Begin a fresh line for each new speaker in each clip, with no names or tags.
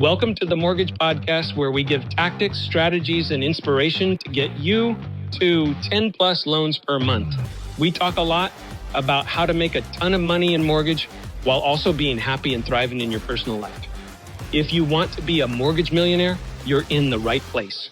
Welcome to the Mortgage Podcast, where we give tactics, strategies, and inspiration to get you to 10 plus loans per month. We talk a lot about how to make a ton of money in mortgage while also being happy and thriving in your personal life. If you want to be a mortgage millionaire, you're in the right place.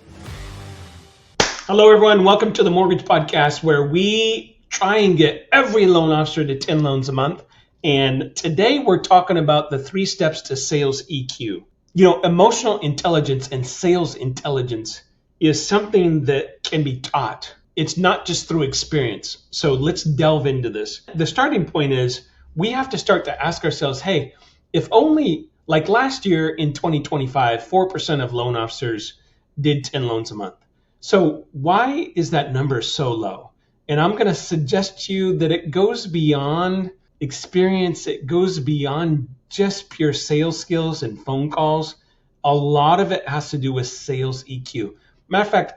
Hello, everyone. Welcome to the Mortgage Podcast, where we try and get every loan officer to 10 loans a month. And today we're talking about the 3 steps to sales EQ. You know, emotional intelligence and sales intelligence is something that can be taught. It's not just through experience. So let's delve into this. The starting point is we have to start to ask ourselves, hey, if only like last year in 2025, 4% of loan officers did 10 loans a month. So why is that number so low? And I'm going to suggest to you that it goes beyond experience. It goes beyond just pure sales skills and phone calls. A lot of it has to do with sales EQ. Matter of fact,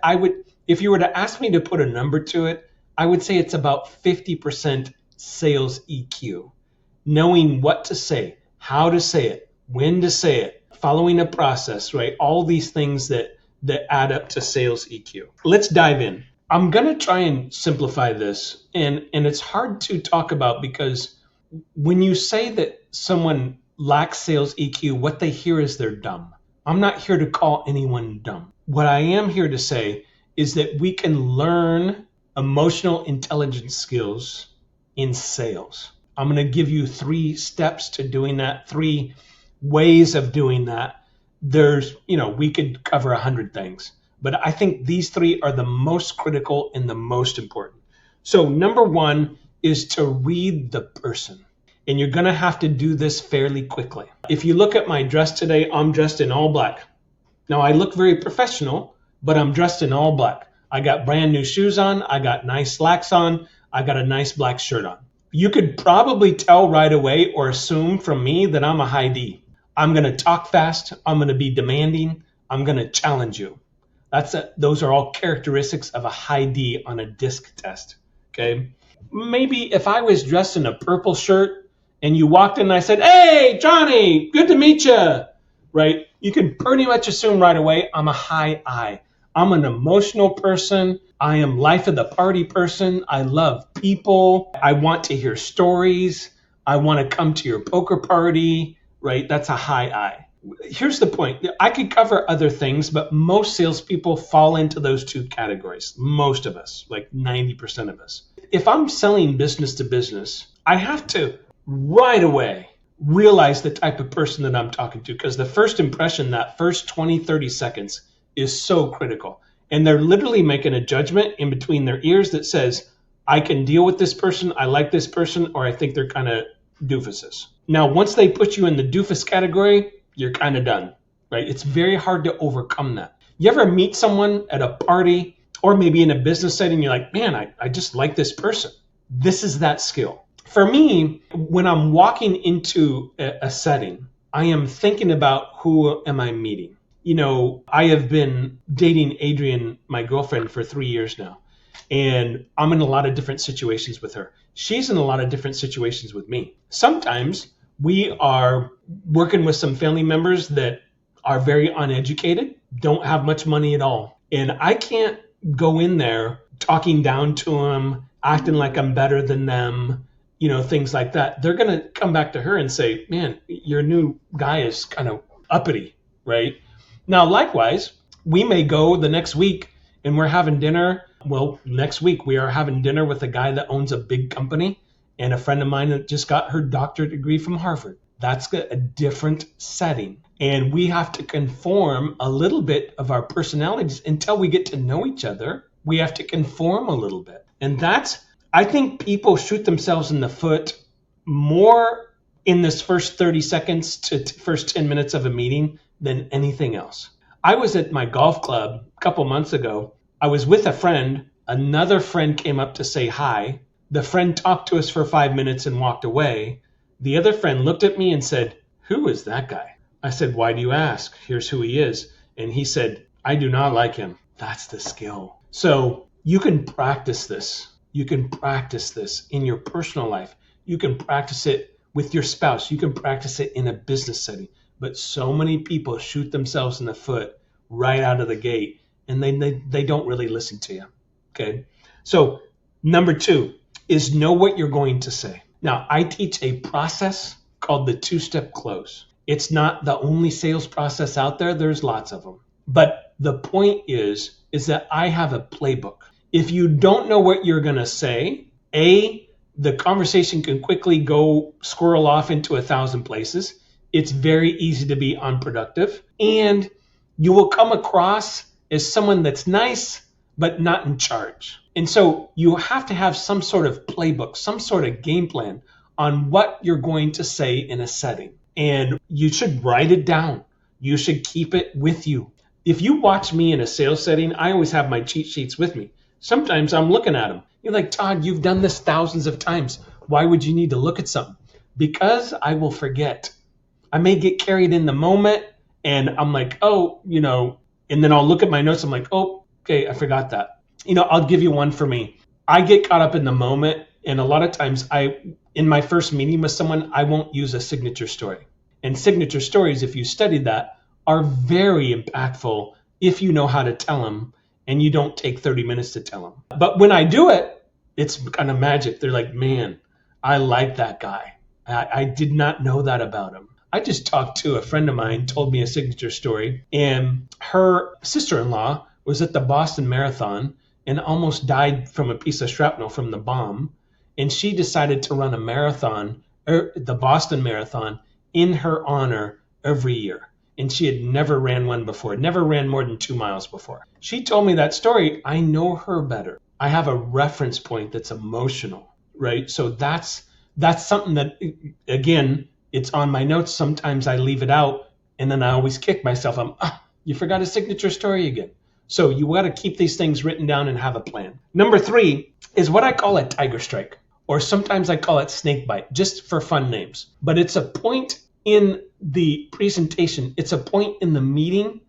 if you were to ask me to put a number to it, I would say it's about 50% sales EQ. Knowing what to say, how to say it, when to say it, following a process, right? All these things that add up to sales EQ. Let's dive in. I'm going to try and simplify this. And it's hard to talk about because when you say that someone lacks sales EQ, what they hear is they're dumb. I'm not here to call anyone dumb. What I am here to say is that we can learn emotional intelligence skills in sales. I'm going to give you 3 steps to doing that, 3 ways of doing that. We could cover 100 things, but I think these 3 are the most critical and the most important. So number 1 is to read the person. And you're going to have to do this fairly quickly. If you look at my dress today, I'm dressed in all black. Now I look very professional, but I'm dressed in all black. I got brand new shoes on. I got nice slacks on. I got a nice black shirt on. You could probably tell right away or assume from me that I'm a high D. I'm going to talk fast. I'm going to be demanding. I'm going to challenge you. Those are all characteristics of a high D on a DISC test. Okay. Maybe if I was dressed in a purple shirt and you walked in and I said, "Hey, Johnny, good to meet you," right? You can pretty much assume right away I'm a high I. I'm an emotional person. I am life of the party person. I love people. I want to hear stories. I want to come to your poker party, right? That's a high I. Here's the point. I could cover other things, but most salespeople fall into those 2 categories. Most of us, like 90% of us. If I'm selling business to business, I have to right away realize the type of person that I'm talking to, because the first impression, that first 20, 30 seconds is so critical. And they're literally making a judgment in between their ears that says, I can deal with this person, I like this person, or I think they're kind of doofuses. Now, once they put you in the doofus category, you're kind of done, right? It's very hard to overcome that. You ever meet someone at a party or maybe in a business setting, you're like, man, I just like this person. This is that skill. For me, when I'm walking into a setting, I am thinking about who am I meeting. You know, I have been dating Adrienne, my girlfriend, for 3 years now. And I'm in a lot of different situations with her. She's in a lot of different situations with me. Sometimes we are working with some family members that are very uneducated, don't have much money at all. And I can't go in there talking down to them, acting like I'm better than them, things like that. They're going to come back to her and say, man, your new guy is kind of uppity, right? Now, likewise, we may go the next week and we're having dinner. Well, next week we are having dinner with a guy that owns a big company and a friend of mine that just got her doctorate degree from Harvard. That's a different setting. And we have to conform a little bit of our personalities until we get to know each other. We have to conform a little bit. And I think people shoot themselves in the foot more in this first 30 seconds to first 10 minutes of a meeting than anything else. I was at my golf club a couple months ago. I was with a friend. Another friend came up to say hi. The friend talked to us for 5 minutes and walked away. The other friend looked at me and said, "Who is that guy?" I said, "Why do you ask? Here's who he is." And he said, "I do not like him." That's the skill. So you can practice this. You can practice this in your personal life. You can practice it with your spouse. You can practice it in a business setting.
but so many people shoot themselves in the foot right out of the gate, and they don't really listen to you. Okay. So number 2 is know what you're going to say. Now, I teach a process called the 2-step close. It's not the only sales process out there. There's lots of them. But the point is that I have a playbook. If you don't know what you're going to say, the conversation can quickly go squirrel off into 1,000 places. It's very easy to be unproductive. And you will come across as someone that's nice, but not in charge. And so you have to have some sort of playbook, some sort of game plan on what you're going to say in a setting. And you should write it down. You should keep it with you. If you watch me in a sales setting, I always have my cheat sheets with me. Sometimes I'm looking at them. You're like, Todd, you've done this thousands of times. Why would you need to look at something? Because I will forget. I may get carried in the moment and I'm like, and then I'll look at my notes. I'm like, oh, okay, I forgot that. I'll give you one for me. I get caught up in the moment. And a lot of times in my first meeting with someone, I won't use a signature story. And signature stories, if you study that, are very impactful if you know how to tell them and you don't take 30 minutes to tell them. But when I do it, it's kind of magic. They're like, man, I like that guy. I did not know that about him. I just talked to a friend of mine, told me a signature story, and her sister-in-law was at the Boston Marathon and almost died from a piece of shrapnel from the bomb. And she decided to run a marathon, the Boston Marathon, in her honor every year. And she had never ran one before, never ran more than 2 miles before. She told me that story. I know her better. I have a reference point that's emotional, right? So that's something that, again, it's on my notes. Sometimes I leave it out and then I always kick myself. You forgot a signature story again. So you got to keep these things written down and have a plan. Number 3 is what I call a tiger strike, or sometimes I call it snake bite, just for fun names. But it's a point in the presentation. It's a point in the meeting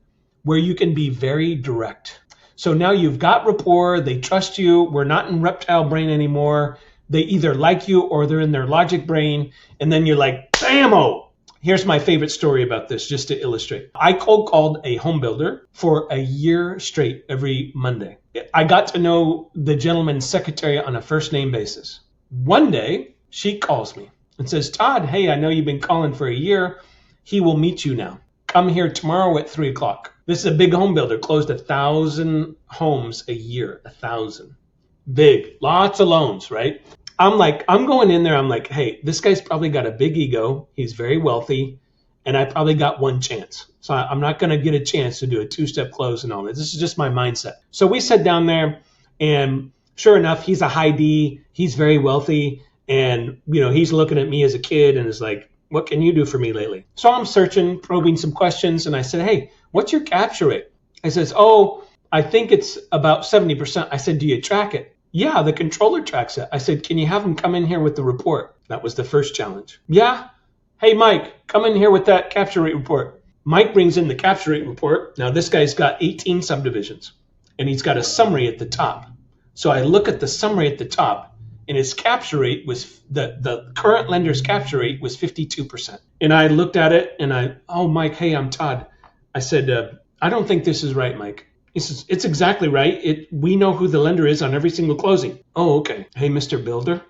where you can be very direct. So now you've got rapport. They trust you. We're not in reptile brain anymore. They either like you or they're in their logic brain. And then you're like, bam-o! Here's my favorite story about this, just to illustrate. I cold called a home builder for a year straight every Monday. I got to know the gentleman's secretary on a first name basis. One day, she calls me and says, Todd, hey, I know you've been calling for a year. He will meet you now. Come here tomorrow at 3:00. This is a big home builder, closed 1,000 homes a year, 1,000. Big, lots of loans, right? I'm going in there. I'm like, hey, this guy's probably got a big ego. He's very wealthy. And I probably got one chance. So I'm not going to get a chance to do a 2-step close and all that. This is just my mindset. So we sat down there and sure enough, he's a high D. He's very wealthy. And, he's looking at me as a kid and is like, what can you do for me lately? So I'm searching, probing some questions. And I said, hey, what's your capture rate? He says, oh, I think it's about 70%. I said, do you track it? Yeah, the controller tracks it. I said, can you have him come in here with the report? That was the first challenge. Yeah. Hey, Mike, come in here with that capture rate report. Mike brings in the capture rate report. Now, this guy's got 18 subdivisions, and he's got a summary at the top. So I look at the summary at the top, and his capture rate was, the current lender's capture rate was 52%. And I looked at it, and Mike, hey, I'm Todd. I said, I don't think this is right, Mike. He says, it's exactly right. We know who the lender is on every single closing. Oh, okay. Hey, Mr. Builder,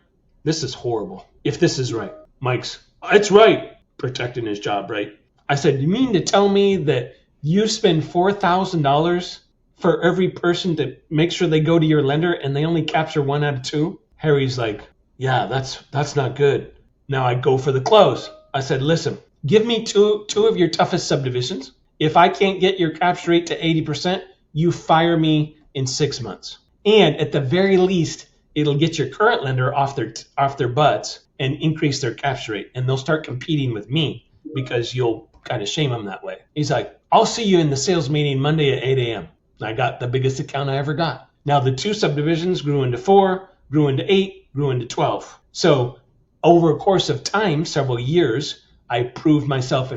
this is horrible. If this is right. Mike's, it's right. Protecting his job, right? I said, you mean to tell me that you spend $4,000 for every person to make sure they go to your lender and they only capture 1 out of 2? Harry's like, yeah, that's not good. Now I go for the close. I said, listen, give me two of your toughest subdivisions. If I can't get your capture rate to 80%, you fire me in 6 months. And at the very least, it'll get your current lender off their butts and increase their capture rate. And they'll start competing with me because you'll kind of shame them that way. He's like, I'll see you in the sales meeting Monday at 8 a.m. I got the biggest account I ever got. Now the 2 subdivisions grew into 4, grew into 8, grew into 12. So over a course of time, several years, I improved myself,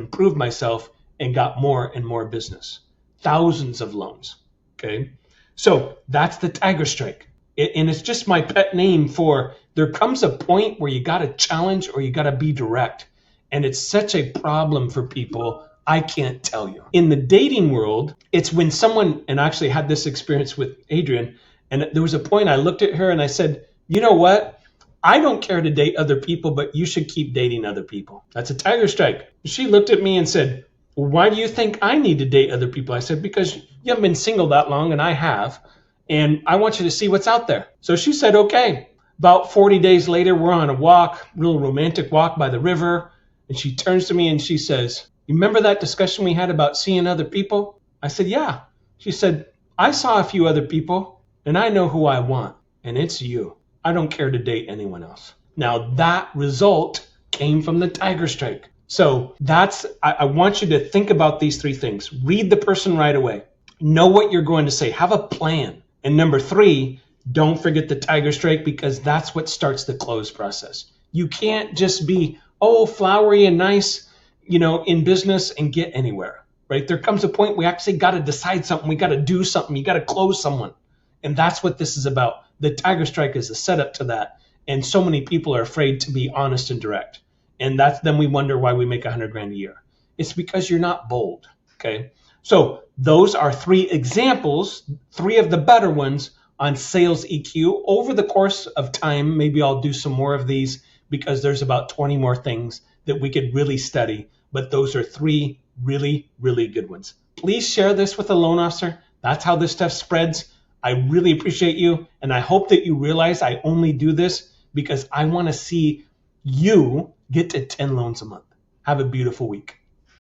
and got more and more business. Thousands of loans. Okay, so that's the tiger strike. And it's just my pet name for there comes a point where you got to challenge or you got to be direct. And it's such a problem for people I can't tell you. In the dating world, it's when someone, and I actually had this experience with Adrian, and there was a point I looked at her and I said, you know what? I don't care to date other people, but you should keep dating other people. That's a tiger strike. She looked at me and said, well, why do you think I need to date other people? I said, because you haven't been single that long and I have, and I want you to see what's out there. So she said, okay. About 40 days later, we're on a walk, real romantic walk by the river. And she turns to me and she says, you remember that discussion we had about seeing other people? I said, yeah. She said, I saw a few other people and I know who I want, and it's you. I don't care to date anyone else. Now that result came from the tiger strike. So I want you to think about these three things. Read the person right away. Know what you're going to say. Have a plan. And number 3, don't forget the tiger strike, because that's what starts the close process. You can't just be, flowery and nice, in business and get anywhere, right? There comes a point we actually got to decide something. We got to do something. You got to close someone. And that's what this is about. The tiger strike is a setup to that. And so many people are afraid to be honest and direct. And then we wonder why we make $100,000 a year. It's because you're not bold. Okay. So those are 3 examples, 3 of the better ones on sales EQ. Over the course of time, maybe I'll do some more of these, because there's about 20 more things that we could really study. But those are 3 really, really good ones. Please share this with a loan officer. That's how this stuff spreads. I really appreciate you. And I hope that you realize I only do this because I want to see you get to 10 loans a month. Have a beautiful week.